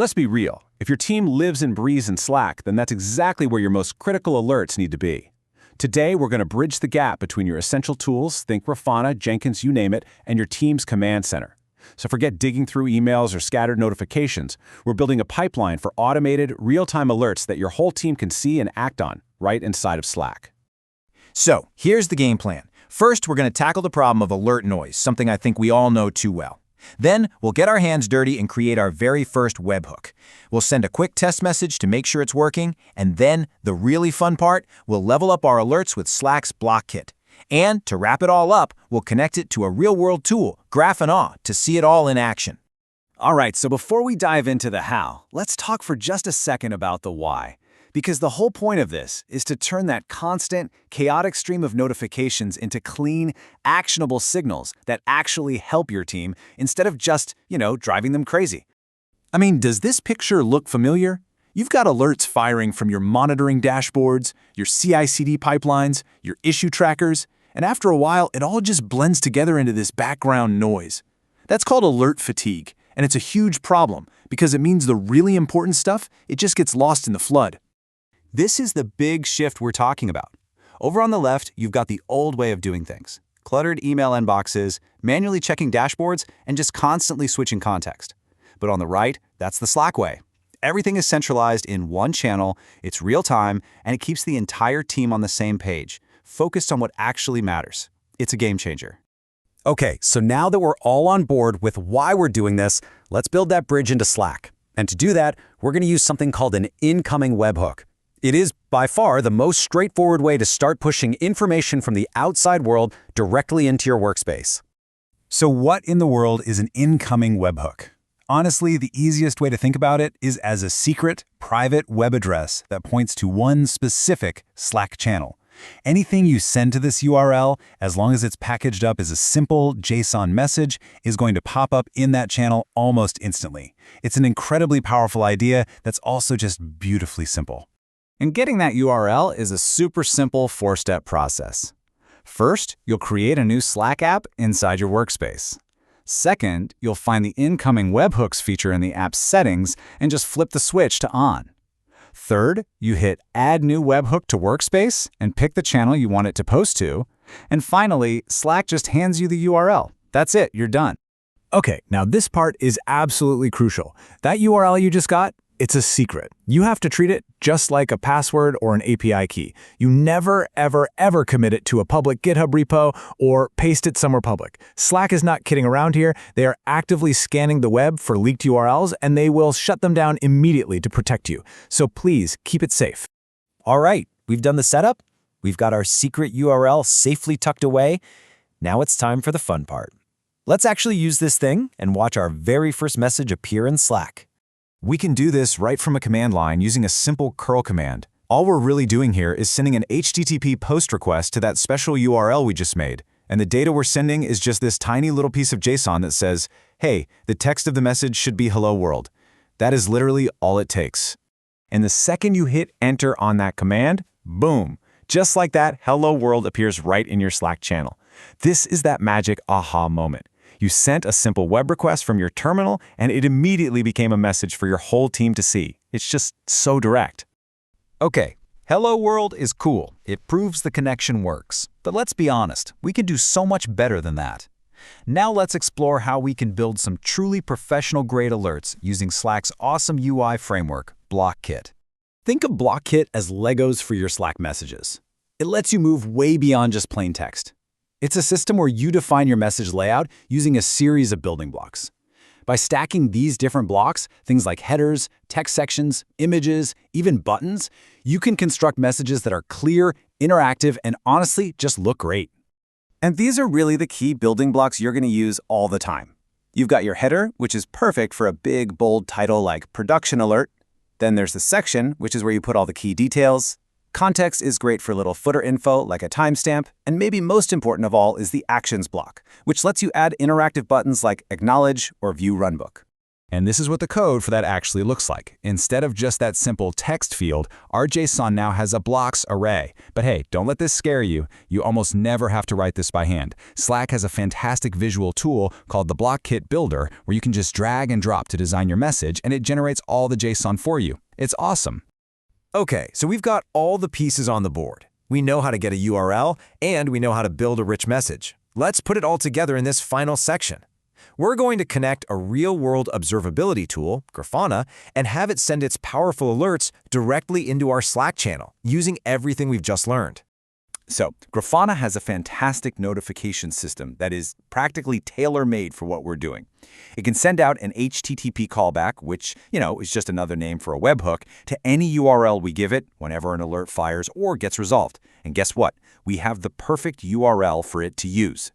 Let's be real. If your team lives and breathes in Slack, then that's exactly where your most critical alerts need to be. Today, we're going to bridge the gap between your essential tools, think Grafana, Jenkins, you name it, and your team's command center. So forget digging through emails or scattered notifications. We're building a pipeline for automated, real-time alerts that your whole team can see and act on right inside of Slack. So, here's the game plan. First, we're going to tackle the problem of alert noise, something I think we all know too well. Then, we'll get our hands dirty and create our very first webhook. We'll send a quick test message to make sure it's working, and then, the really fun part, we'll level up our alerts with Slack's block kit. And, to wrap it all up, we'll connect it to a real-world tool, Grafana, to see it all in action. All right, so before we dive into the how, let's talk for just a second about the why. Because the whole point of this is to turn that constant, chaotic stream of notifications into clean, actionable signals that actually help your team instead of just, driving them crazy. I mean, does this picture look familiar? You've got alerts firing from your monitoring dashboards, your CI/CD pipelines, your issue trackers, and after a while, it all just blends together into this background noise. That's called alert fatigue, and it's a huge problem because it means the really important stuff, it just gets lost in the flood. This is the big shift we're talking about. Over on the left, you've got the old way of doing things. Cluttered email inboxes, manually checking dashboards, and just constantly switching context. But on the right, that's the Slack way. Everything is centralized in one channel, it's real-time, and it keeps the entire team on the same page, focused on what actually matters. It's a game changer. Okay, so now that we're all on board with why we're doing this, let's build that bridge into Slack. And to do that, we're going to use something called an incoming webhook. It is, by far, the most straightforward way to start pushing information from the outside world directly into your workspace. So what in the world is an incoming webhook? Honestly, the easiest way to think about it is as a secret, private web address that points to one specific Slack channel. Anything you send to this URL, as long as it's packaged up as a simple JSON message, is going to pop up in that channel almost instantly. It's an incredibly powerful idea that's also just beautifully simple. And getting that URL is a super simple 4-step process. First, you'll create a new Slack app inside your workspace. Second, you'll find the incoming webhooks feature in the app's settings and just flip the switch to on. Third, you hit Add New Webhook to Workspace and pick the channel you want it to post to. And finally, Slack just hands you the URL. That's it, you're done. Okay, now this part is absolutely crucial. That URL you just got, it's a secret. You have to treat it just like a password or an API key. You never, ever, ever commit it to a public GitHub repo or paste it somewhere public. Slack is not kidding around here. They are actively scanning the web for leaked URLs, and they will shut them down immediately to protect you. So please keep it safe. All right, we've done the setup. We've got our secret URL safely tucked away. Now it's time for the fun part. Let's actually use this thing and watch our very first message appear in Slack. We can do this right from a command line using a simple curl command. All we're really doing here is sending an HTTP post request to that special URL we just made. And the data we're sending is just this tiny little piece of JSON that says, hey, the text of the message should be hello world. That is literally all it takes. And the second you hit enter on that command, boom, just like that, hello world appears right in your Slack channel. This is that magic aha moment. You sent a simple web request from your terminal, and it immediately became a message for your whole team to see. It's just so direct. Okay, hello world is cool. It proves the connection works. But let's be honest, we can do so much better than that. Now let's explore how we can build some truly professional-grade alerts using Slack's awesome UI framework, Block Kit. Think of Block Kit as Legos for your Slack messages. It lets you move way beyond just plain text. It's a system where you define your message layout using a series of building blocks. By stacking these different blocks, things like headers, text sections, images, even buttons, you can construct messages that are clear, interactive, and honestly just look great. And these are really the key building blocks you're going to use all the time. You've got your header, which is perfect for a big, bold title like Production Alert. Then there's the section, which is where you put all the key details. Context is great for little footer info like a timestamp, and maybe most important of all is the Actions block, which lets you add interactive buttons like Acknowledge or View Runbook. And this is what the code for that actually looks like. Instead of just that simple text field, our JSON now has a blocks array. But hey, don't let this scare you. You almost never have to write this by hand. Slack has a fantastic visual tool called the Block Kit Builder, where you can just drag and drop to design your message, and it generates all the JSON for you. It's awesome. Okay, so we've got all the pieces on the board. We know how to get a URL, and we know how to build a rich message. Let's put it all together in this final section. We're going to connect a real-world observability tool, Grafana, and have it send its powerful alerts directly into our Slack channel, using everything we've just learned. So, Grafana has a fantastic notification system that is practically tailor-made for what we're doing. It can send out an HTTP callback, which, is just another name for a webhook, to any URL we give it whenever an alert fires or gets resolved. And guess what? We have the perfect URL for it to use.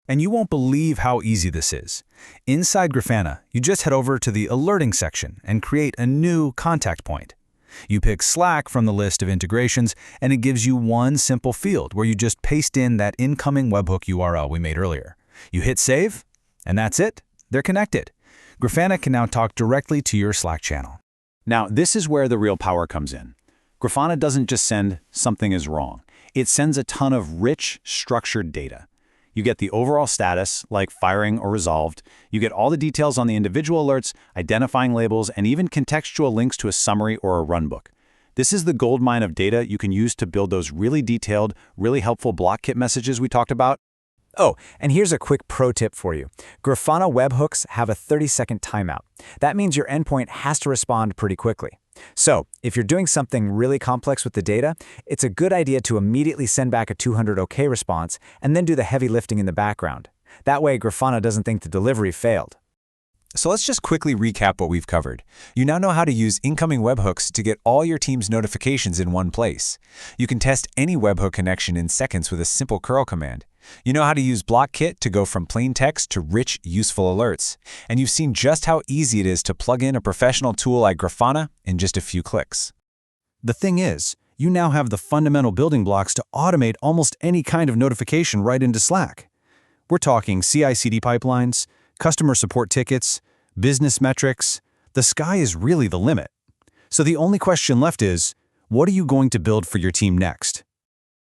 And you won't believe how easy this is. Inside Grafana, you just head over to the Alerting section and create a new contact point. You pick Slack from the list of integrations, and it gives you one simple field where you just paste in that incoming webhook URL we made earlier. You hit Save, and that's it. They're connected. Grafana can now talk directly to your Slack channel. Now, this is where the real power comes in. Grafana doesn't just send something is wrong. It sends a ton of rich, structured data. You get the overall status, like firing or resolved. You get all the details on the individual alerts, identifying labels, and even contextual links to a summary or a runbook. This is the goldmine of data you can use to build those really detailed, really helpful block kit messages we talked about. Oh, and here's a quick pro tip for you. Grafana webhooks have a 30-second timeout. That means your endpoint has to respond pretty quickly. So, if you're doing something really complex with the data, it's a good idea to immediately send back a 200 OK response and then do the heavy lifting in the background. That way, Grafana doesn't think the delivery failed. So let's just quickly recap what we've covered. You now know how to use incoming webhooks to get all your team's notifications in one place. You can test any webhook connection in seconds with a simple curl command. You know how to use Block Kit to go from plain text to rich, useful alerts. And you've seen just how easy it is to plug in a professional tool like Grafana in just a few clicks. The thing is, you now have the fundamental building blocks to automate almost any kind of notification right into Slack. We're talking CI/CD pipelines, customer support tickets, business metrics. The sky is really the limit. So the only question left is, what are you going to build for your team next?